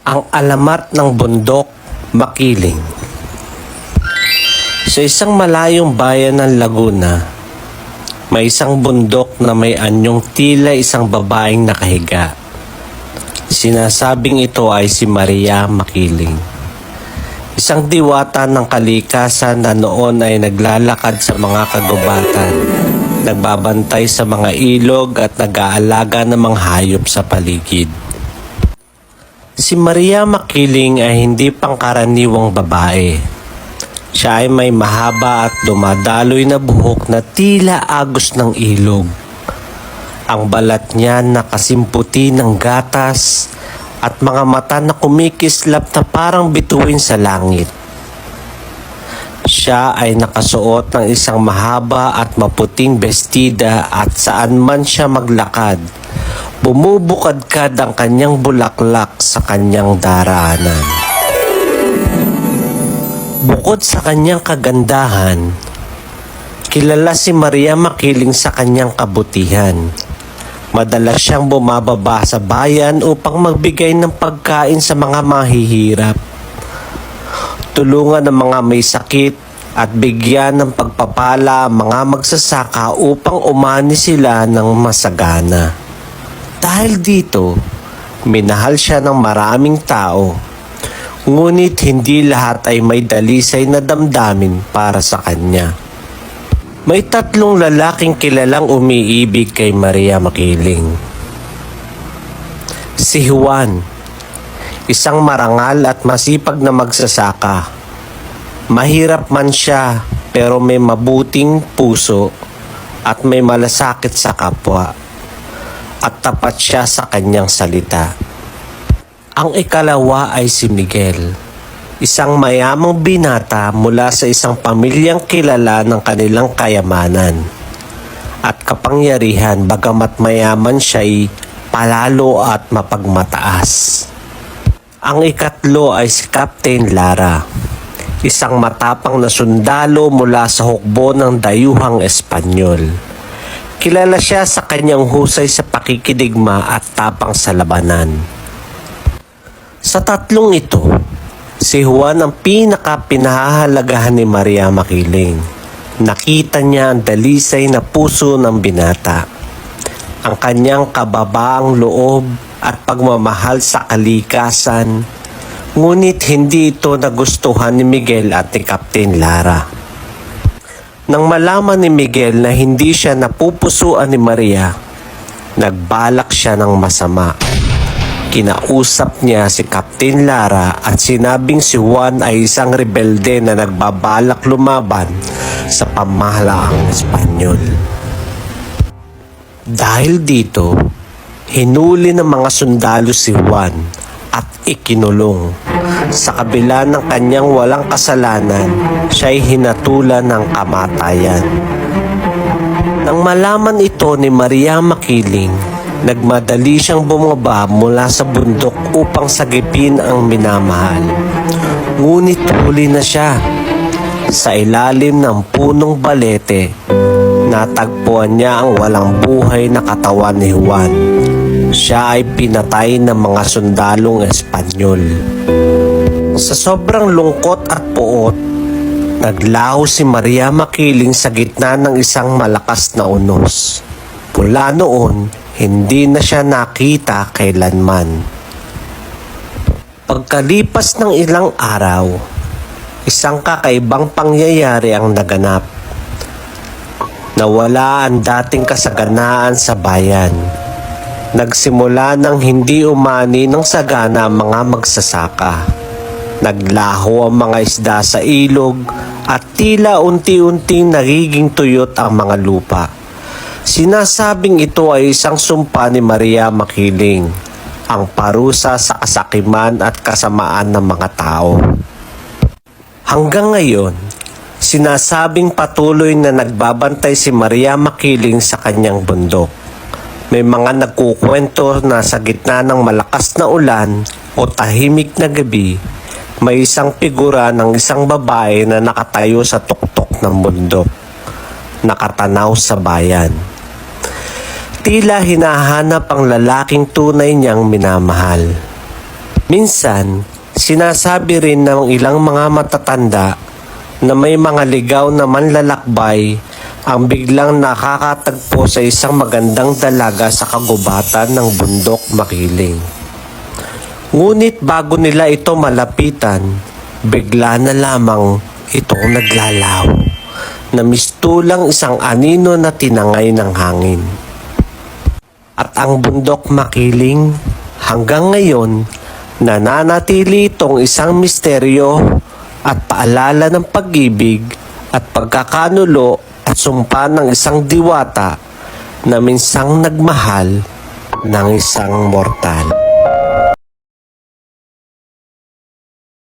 Ang alamat ng bundok, Makiling. Sa isang malayong bayan ng Laguna, may isang bundok na may anyong tila isang babaeng nakahiga. Sinasabing ito ay si Maria Makiling. Isang diwata ng kalikasan na noon ay naglalakad sa mga kagubatan, nagbabantay sa mga ilog at nag-aalaga ng mga hayop sa paligid. Si Maria Makiling ay hindi pangkaraniwang babae. Siya ay may mahaba at dumadaloy na buhok na tila agos ng ilog. Ang balat niya nakasimputi ng gatas at mga mata na kumikislap na parang bituin sa langit. Siya ay nakasuot ng isang mahaba at maputing bestida at saan man siya maglakad, bumubukadkad ang kanyang bulaklak sa kanyang daraanan. Bukod sa kanyang kagandahan, kilala si Maria Makiling sa kanyang kabutihan. Madalas siyang bumababa sa bayan upang magbigay ng pagkain sa mga mahihirap, tulungan ng mga may sakit at bigyan ng pagpapala ang mga magsasaka upang umani sila ng masagana. Dahil dito, minahal siya ng maraming tao, ngunit hindi lahat ay may dalisay na damdamin para sa kanya. May 3 lalaking kilalang umiibig kay Maria Makiling. Si Juan, isang marangal at masipag na magsasaka. Mahirap man siya pero may mabuting puso at may malasakit sa kapwa. At tapat siya sa kanyang salita. Ang ikalawa ay si Miguel, isang mayamang binata mula sa isang pamilyang kilala ng kanilang kayamanan at kapangyarihan, bagamat mayaman siya'y palalo at mapagmataas. Ang ikatlo ay si Captain Lara, isang matapang na sundalo mula sa hukbo ng dayuhang Espanyol. Kilala siya sa kanyang husay sa pakikidigma at tapang sa labanan. Sa 3 ito, si Juan ang pinaka-pinahahalagahan ni Maria Makiling. Nakita niya ang dalisay na puso ng binata, ang kanyang kababaang loob at pagmamahal sa kalikasan, ngunit hindi ito nagustuhan ni Miguel at ni Captain Lara. Nang malaman ni Miguel na hindi siya napupusuan ni Maria, nagbalak siya ng masama. Kinausap niya si Captain Lara at sinabing si Juan ay isang rebelde na nagbabalak lumaban sa pamahalaang Espanyol. Dahil dito, hinuli ng mga sundalo si Juan at ikinulong. Sa kabila ng kanyang walang kasalanan, siya'y hinatulan ng kamatayan. Nang malaman ito ni Maria Makiling, nagmadali siyang bumaba mula sa bundok upang sagipin ang minamahal. Ngunit huli na siya. Sa ilalim ng punong balete, natagpuan niya ang walang buhay na katawan ni Juan. Siya ay pinatay ng mga sundalong Espanyol. Sa sobrang lungkot at puot, naglaho si Maria Makiling sa gitna ng isang malakas na unos. Mula noon, hindi na siya nakita kailanman. Pagkalipas ng ilang araw, isang kakaibang pangyayari ang naganap. Nawala ang dating kasaganaan sa bayan. Nagsimula ng hindi umani ng sagana ang mga magsasaka. Naglaho ang mga isda sa ilog at tila unti-unting nagiging tuyot ang mga lupa. Sinasabing ito ay isang sumpa ni Maria Makiling, ang parusa sa kasakiman at kasamaan ng mga tao. Hanggang ngayon, sinasabing patuloy na nagbabantay si Maria Makiling sa kanyang bundok. May mga nagkukwento na sa gitna ng malakas na ulan o tahimik na gabi, may isang figura ng isang babae na nakatayo sa tuktok ng bundok, nakatanaw sa bayan. Tila hinahanap ang lalaking tunay niyang minamahal. Minsan, sinasabi rin ng ilang mga matatanda na may mga ligaw na manlalakbay ang biglang nakakatagpo sa isang magandang dalaga sa kagubatan ng bundok Makiling. Ngunit bago nila ito malapitan, bigla na lamang itong naglalaw na mistulang isang anino na tinangay ng hangin. At ang bundok Makiling hanggang ngayon nananatili itong isang misteryo at paalala ng pag-ibig at pagkakanulo at sumpa ng isang diwata na minsang nagmahal ng isang mortal.